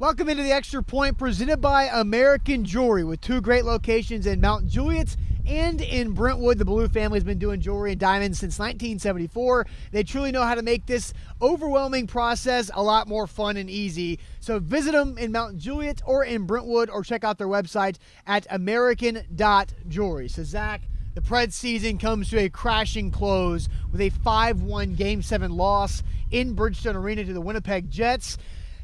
Welcome into the Extra Point presented by American Jewelry with two great locations in Mount Juliet and in Brentwood. The Blue family has been doing jewelry and diamonds since 1974. They truly know how to make this overwhelming process a lot more fun and easy. So visit them in Mount Juliet or in Brentwood, or check out their website at american.jewelry. So Zach, the Preds season comes to a crashing close with a 5-1 Game 7 loss in Bridgestone Arena to the Winnipeg Jets,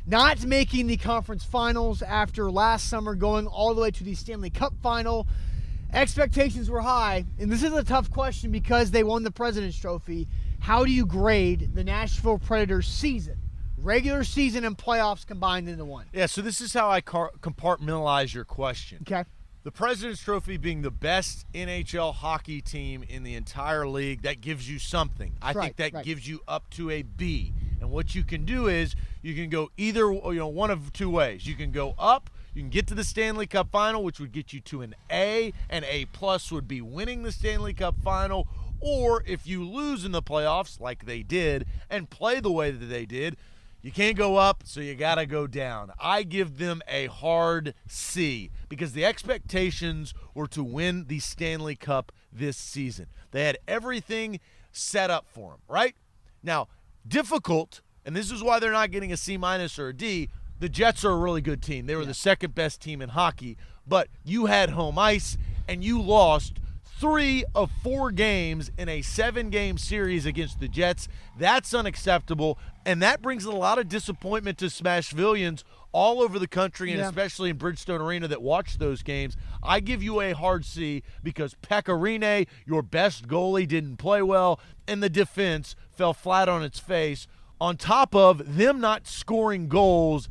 not making the conference finals after last summer going all the way to the Stanley Cup final. Expectations were high, and this is a tough question because they won the President's Trophy. How do you grade the Nashville Predators season? Regular season and playoffs combined into one. Yeah, so this is how I compartmentalize your question. Okay. The President's Trophy being the best NHL hockey team in the entire league, that gives you something. I think that gives you up to a B. And what you can do is you can go either, one of two ways. You can go up, you can get to the Stanley Cup final, which would get you to an A, and A+ would be winning the Stanley Cup final. Or if you lose in the playoffs, like they did, and play the way that they did, you can't go up, so you got to go down. I give them a hard C because the expectations were to win the Stanley Cup this season. They had everything set up for them, right? Now, difficult, and this is why they're not getting a C- or a D. The Jets are a really good team. They were the second best team in hockey, but you had home ice, and you lost 3 of 4 games in a 7-game series against the Jets. That's unacceptable, and that brings a lot of disappointment to Smashvillians all over the country, and especially in Bridgestone Arena that watch those games. I give you a hard C because Pekka Rinne, your best goalie, didn't play well, and the defense fell flat on its face, on top of them not scoring goals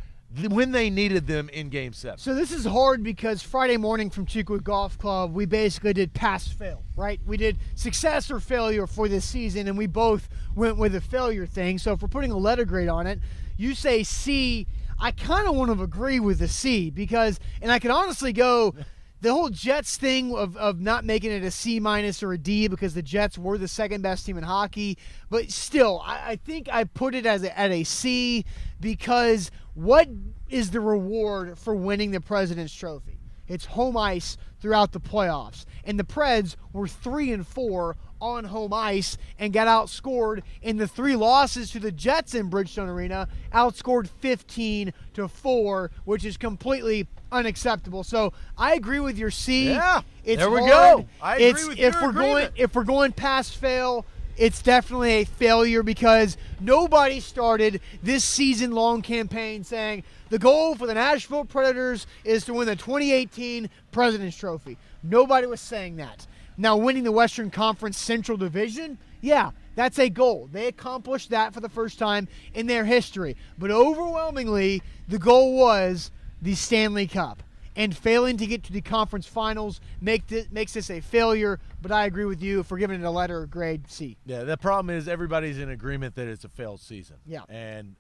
when they needed them in Game 7. So this is hard because Friday morning from Cheekwood Golf Club, we basically did pass-fail, right? We did success or failure for this season, and we both went with a failure thing. So if we're putting a letter grade on it, you say C. I kind of want to agree with the C because, and I can honestly go, the whole Jets thing of not making it a C- or a D because the Jets were the second best team in hockey. But still, I think I put it at a C because what is the reward for winning the President's Trophy? It's home ice throughout the playoffs. And the Preds were 3-4 on home ice and got outscored in the 3 losses to the Jets in Bridgestone Arena, outscored 15-4, which is completely unacceptable. So I agree with your C. Yeah, it's there we hard. go. I agree with your agreement. If we're going past fail, it's definitely a failure because nobody started this season-long campaign saying the goal for the Nashville Predators is to win the 2018 President's Trophy. Nobody was saying that. Now, winning the Western Conference Central Division, yeah, that's a goal. They accomplished that for the first time in their history. But overwhelmingly, the goal was the Stanley Cup. And failing to get to the conference finals makes this a failure, but I agree with you for giving it a letter grade C. Yeah, the problem is everybody's in agreement that it's a failed season. Yeah. And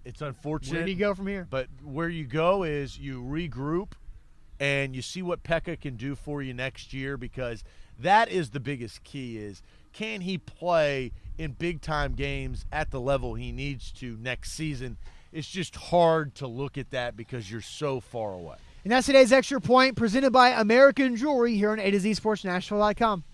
it's unfortunate. Where do you go from here? But where you go is you regroup and you see what Pekka can do for you next year, because that is the biggest key is, can he play in big-time games at the level he needs to next season? It's just hard to look at that because you're so far away. And that's today's Extra Point presented by American Jewelry here on A to Z Sports Nashville.com.